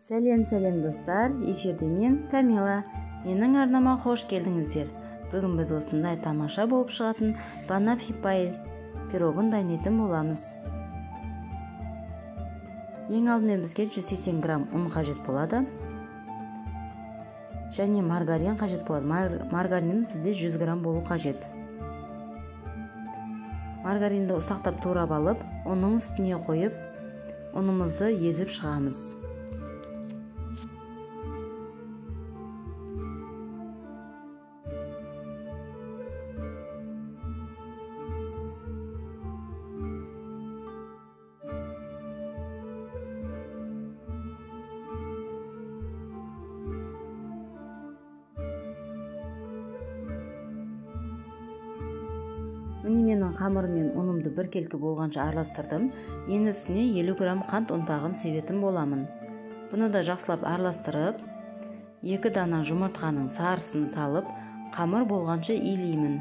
Сәлем достар, эфирде мен Камила. Менің арнама қош келдіңіздер. Бүгін біз осындай тамаша болып шығатын банафипай пирогын дайнайтын боламыз. Ең алдымен бізге 180 грамм ұн қажет болады. Және маргарин қажет болады. Маргарин бізде 100 грамм болу қажет. Маргаринді ұсақтап турап алып, оның үстіне қойып, ұнымызды езіп шығамыз. Міне менің қамырым мен ұнымды біркелкі болғанша араластырдым. Енді үстіне 50 грамм қант ұнтағын себетін боламын. Бұны да жақсылап араластырып, 2 дана жұмыртқаның сарысын салып, қамыр болғанша илеймін.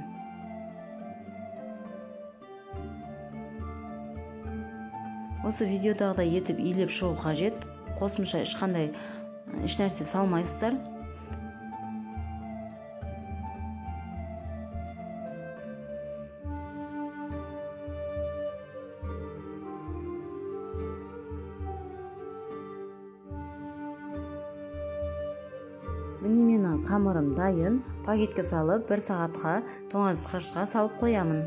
Осы видеодағыдай етіп илеп шығу қажет. Қосымша ешқандай нәрсе салмайсыздар. Міне менің қамырым дайын. Пакетке салып 1 сағатқа тоңазытқышқа салып қоямын.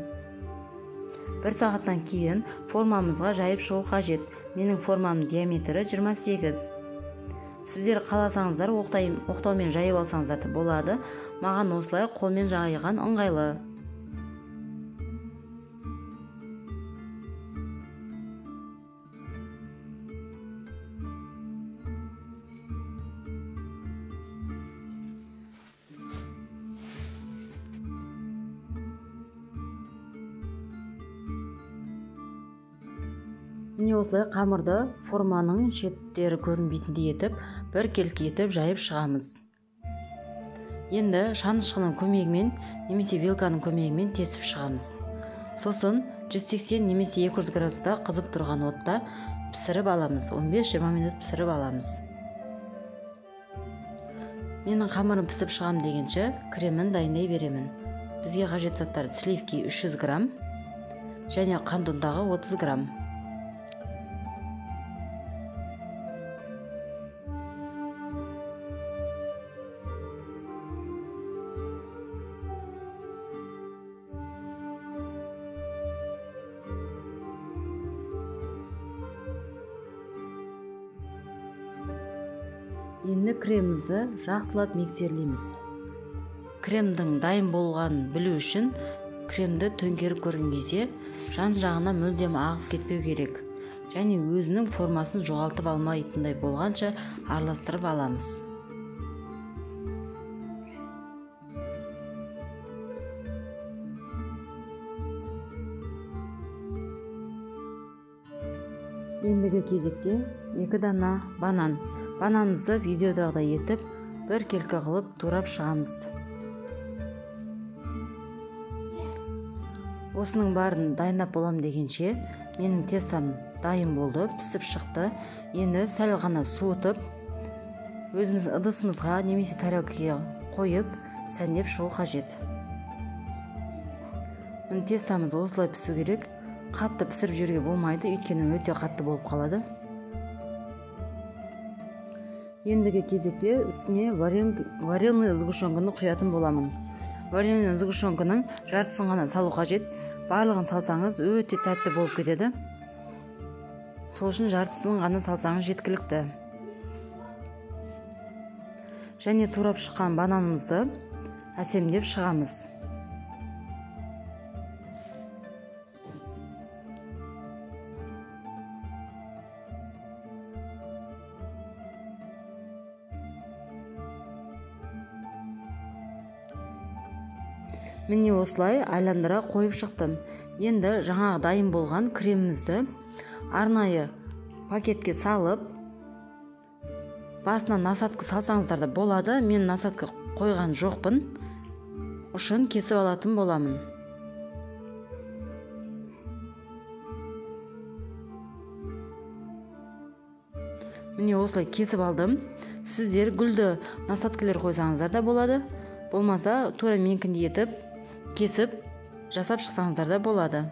1 сағаттан кейін формамызға жайып шығу қажет. Менің формамның диаметрі 28. Сіздер қаласаңыздар оқтаумен жайып алсаңыздар да болады. Маған осылай қолмен жайған ыңғайлы. Міне осылай қамырды форманың шеттері көрінбейтіндей етіп, біркелкі етіп жайып шығамыз. Енді шанышқының көмегімен немесе вилканың көмегімен тесіп шығамыз. Сосын 180 немесе 200 градуста қызып тұрған отта пісіріп аламыз. 15-20 минут пісіріп аламыз. Менің қамырым пісіп шығам дегенше кремін дайындай беремін. Бізге қажет заттар сливки 300 грамм және қант ұнтағы 30 грамм. Енді кремімізді жақсылап миксерлейміз. Кремдің дайын болғанын білу үшін кремді төңкеріп көрген кезде жан-жағына мүлдем ағып кетпеу керек. Және өзінің формасын жоғалтып алмайтындай болғанша араластырып аламыз. Ендігі кезекте 2 дана банан. Бананымызды видеодағыдай етіп, біркелкі қылып турап шығамыз. Осының барын дайындап болам дегенше, менің тестам дайын болды, пісіп шықты. Енді сәл ғана суытып, өзіміз ыдысымызға немесе тарелкаға қойып, сәндеп шығу қажет. Тестамыз осылай пісу керек. Қатты пісіріп жүрге болмайды, өйткені өте қатты болып қалады. Ендігі кезекте үстіне вареный сгущенканы құятын боламын. Вареный сгущенканың жартысын ғана салу қажет. Барлығын салсаңыз өте тәтті болып кетеді. Сол үшін жартысын ғана салсаңыз жеткілікті. Және турап шыққан бананымызды әсемдеп шығамыз. Міне осылай айландыра қойып шықтым. Енді жаңағы дайын болған кремімізді арнайы пакетке салып, басына насадка салсаңыздар да болады. Мен насадка қойған жоқпын. Ұшын кесіп алатын боламын. Міне міне осылай кесіп алдым. Сіздер гүлді насаткалар қойсаңыздар да болады, болмаса тура менікіндей етіп кесіп жасап шықсаңыздар да болады.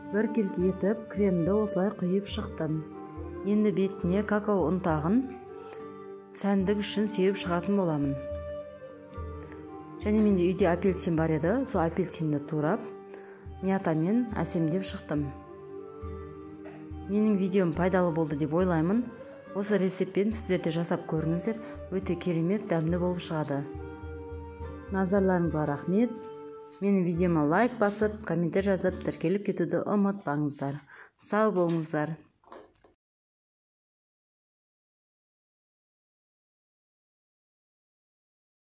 Бір келке етіп кремді осылай құйып шықтым. Енді бетіне какао ұнтағын сәндік үшін сеуіп шығатын боламын. Және менде үйде апельсин бар еді, сол апельсинді турап мятамен әсемдеп шықтым. Менің видеом пайдалы болды деп ойлаймын. Осы рецептпен сіздер де жасап көріңіздер, өте керемет дәмді болып шығады. Назарларыңызға рахмет. Менің видеома лайк басып, комментар жазып, тіркеліп кетуді ұмытпаңыздар. Сау болыңыздар.